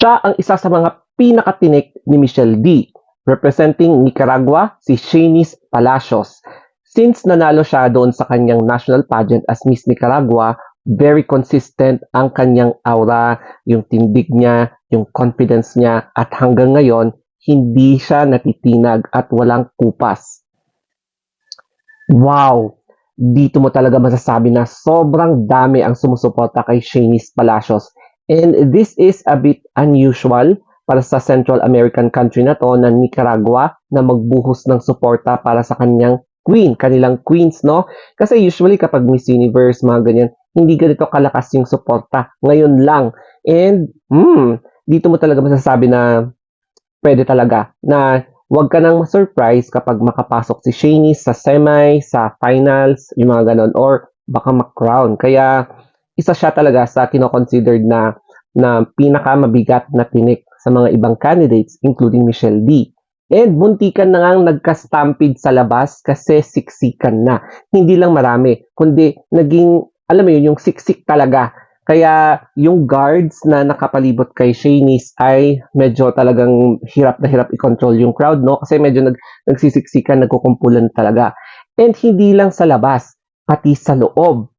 Siya ang isa sa mga pinakatinik ni Michelle D. Representing Nicaragua, si Shanice Palacios. Since nanalo siya doon sa kanyang national pageant as Miss Nicaragua, very consistent ang kanyang aura, yung tindig niya, yung confidence niya, at hanggang ngayon, hindi siya natitinag at walang kupas. Wow! Dito mo talaga masasabi na sobrang dami ang sumusuporta kay Shanice Palacios. And this is a bit unusual para sa Central American country na to na Nicaragua na magbuhos ng suporta para sa kanilang queens, no? Kasi usually kapag Miss Universe, mga ganyan, hindi ganito kalakas yung suporta. Ngayon lang. And, dito mo talaga masasabi na pwede talaga na wag ka nang ma-surprise kapag makapasok si Shanice sa semi, sa finals, yung mga ganon, or baka ma-crown. Kaya isa siya talaga sa kino-considered na pinakamabigat na tinik sa mga ibang candidates, including Michelle D. And muntikan na ngang nagka-stampede sa labas kasi siksikan na. Hindi lang marami, kundi naging, alam mo yun, yung siksik talaga. Kaya yung guards na nakapalibot kay Shanice ay medyo talagang hirap na hirap i-control yung crowd, no? Kasi medyo nagsisiksikan, nagkukumpulan talaga. And hindi lang sa labas, pati sa loob.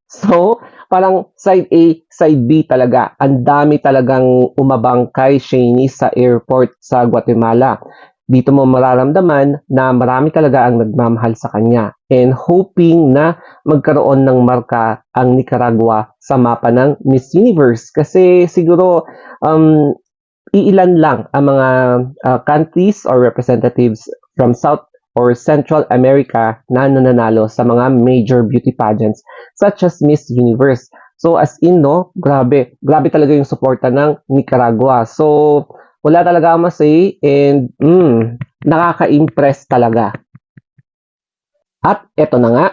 So, parang side A, side B talaga. Ang dami talagang umabang kay Shanice sa airport sa Guatemala. Dito mo mararamdaman na marami talaga ang nagmamahal sa kanya and hoping na magkaroon ng marka ang Nicaragua sa mapa ng Miss Universe kasi siguro iilan lang ang mga countries or representatives from South or Central America na nananalo sa mga major beauty pageants such as Miss Universe. So as in, no, grabe talaga yung suporta ng Nicaragua. So wala talaga akong ma-say and nakaka-impress talaga. At eto na nga,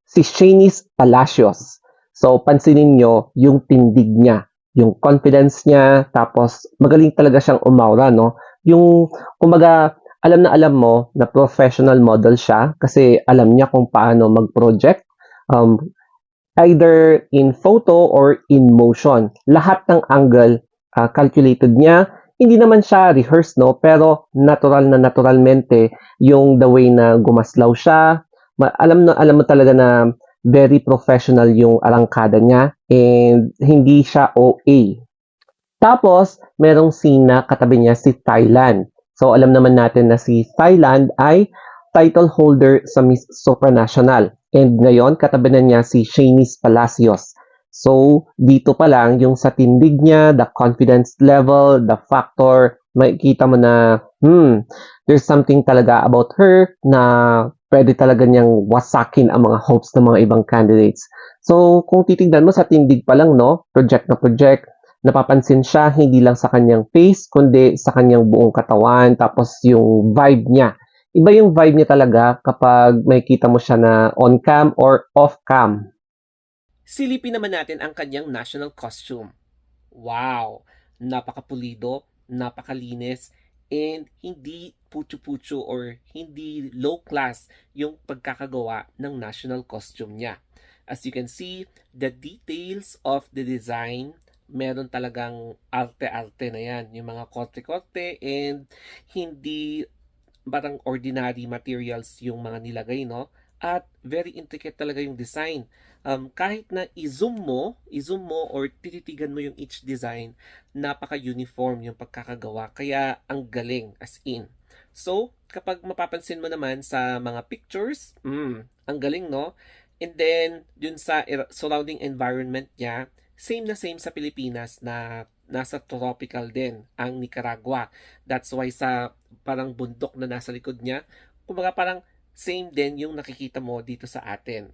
si Shanice Palacios. So pansinin nyo yung tindig niya, yung confidence niya, tapos magaling talaga siyang umaura, no? Yung, kumbaga, alam na alam mo na professional model siya kasi alam niya kung paano mag-project, either in photo or in motion. Lahat ng angle, calculated niya. Hindi naman siya rehearsed, no? Pero natural na naturalmente yung the way na gumaslaw siya. Alam mo talaga na very professional yung arangkada niya and hindi siya OA. Tapos, merong scene na katabi niya si Thailand. So, alam naman natin na si Thailand ay title holder sa Miss Supranational. And ngayon, katabi na niya si Shanice Palacios. So, dito pa lang, yung sa tindig niya, the confidence level, the factor, makikita mo na, there's something talaga about her na pwede talaga niyang wasakin ang mga hopes ng mga ibang candidates. So, kung titignan mo sa tindig pa lang, no, project na project, napapansin siya hindi lang sa kanyang face, kundi sa kanyang buong katawan, tapos yung vibe niya. Iba yung vibe niya talaga kapag makikita mo siya na on-cam or off-cam. Silipin naman natin ang kanyang national costume. Wow! Napakapulido, napakalinis, and hindi putyo-putyo or hindi low class yung pagkakagawa ng national costume niya. As you can see, the details of the design, meron talagang arte-arte na yan. Yung mga korte-korte and hindi parang ordinary materials yung mga nilagay, no? At very intricate talaga yung design. Kahit na i-zoom mo or tititigan mo yung each design, napaka-uniform yung pagkakagawa. Kaya ang galing, as in. So, kapag mapapansin mo naman sa mga pictures, ang galing, no? And then, dun sa surrounding environment niya, same na same sa Pilipinas na nasa tropical din ang Nicaragua. That's why sa parang bundok na nasa likod niya, kumbaga parang same din yung nakikita mo dito sa atin.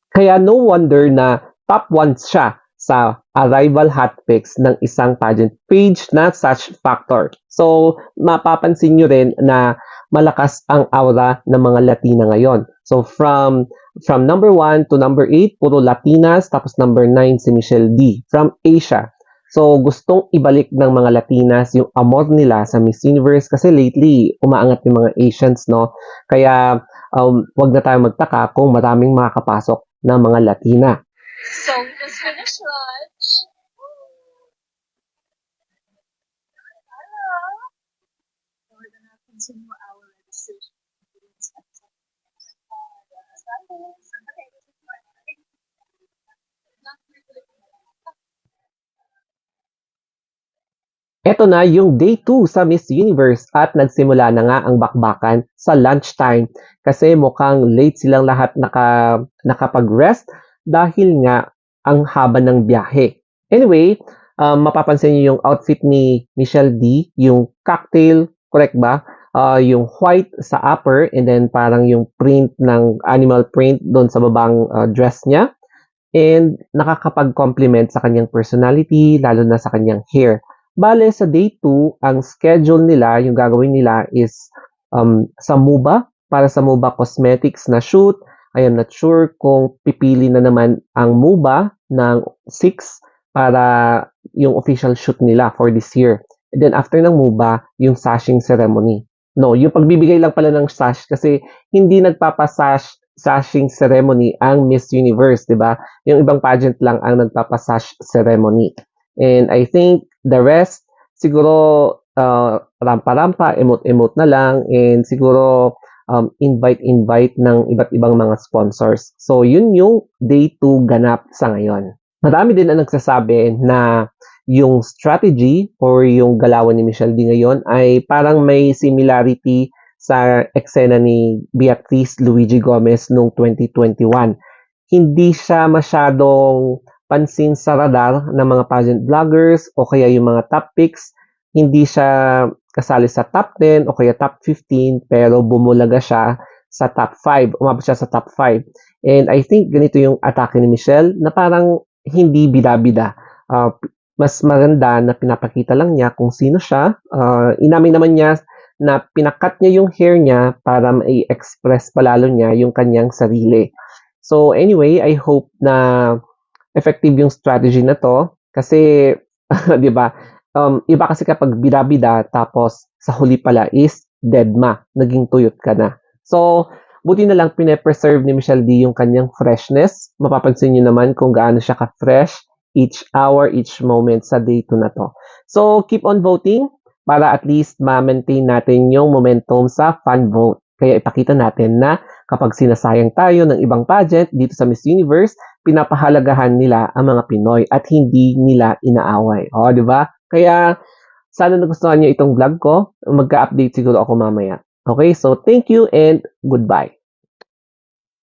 Kaya no wonder na top 1 siya sa arrival hotpicks ng isang pageant page na Such Factor. So, mapapansin nyo rin na malakas ang aura ng mga Latina ngayon. So, from number 1 to number 8, puro Latinas, tapos number 9 si Michelle D. From Asia. So, gustong ibalik ng mga Latinas yung amor nila sa Miss Universe kasi lately, umaangat yung mga Asians, no? Kaya, wag na tayo magtaka kung maraming makakapasok na mga Latina. So, we just finished lunch. Eto na yung day 2 sa Miss Universe at nagsimula na nga ang bakbakan sa lunchtime kasi mukhang late silang lahat nakapag-rest dahil nga ang haba ng biyahe. Anyway, mapapansin niyo yung outfit ni Michelle D, yung cocktail, correct ba? Yung white sa upper and then parang yung print ng animal print doon sa babang dress niya. And nakakapag-complement sa kanyang personality, lalo na sa kanyang hair. Bale, sa day 2, ang schedule nila, yung gagawin nila is sa MUBA, para sa MUBA Cosmetics na shoot. I am not sure kung pipili na naman ang MUBA ng 6 para yung official shoot nila for this year. And then after ng MUBA, yung sashing ceremony. No, yung pagbibigay lang pala ng sash kasi hindi sashing ceremony ang Miss Universe, 'di ba? Yung ibang pageant lang ang nagpapasash ceremony. And I think the rest, siguro rampa-rampa, emote-emote na lang, and siguro invite-invite ng iba't ibang mga sponsors. So, yun yung day 2 ganap sa ngayon. Marami din ang nagsasabi na yung strategy or yung galawan ni Michelle D ngayon ay parang may similarity sa eksena ni Beatrice Luigi Gomez noong 2021. Hindi siya masyadong pansin sa radar ng mga pageant vloggers o kaya yung mga top picks. Hindi siya kasali sa top 10 o kaya top 15 pero bumulaga siya sa top 5. Umabot siya sa top 5. And I think ganito yung atake ni Michelle na parang hindi bida-bida. Mas maganda na pinapakita lang niya kung sino siya. Inamin naman niya na pinakat niya yung hair niya para mai-express palalo niya yung kanyang sarili. So anyway, I hope na effective yung strategy na to kasi 'di ba? Iba kasi kapag bida-bida tapos sa huli pala is deadma, naging tuyot ka na. So buti na lang pine-preserve ni Michelle D yung kanyang freshness. Mapapansin niyo naman kung gaano siya ka-fresh each hour, each moment sa day 2 na to. So keep on voting para at least ma-maintain natin yung momentum sa fan vote. Kaya ipakita natin na kapag sinasayang tayo ng ibang pageant dito sa Miss Universe, pinapahalagahan nila ang mga Pinoy at hindi nila inaaway. O, di ba? Kaya sana nagustuhan niyo itong vlog ko. Magka-update siguro ako mamaya. Okay, so thank you and goodbye.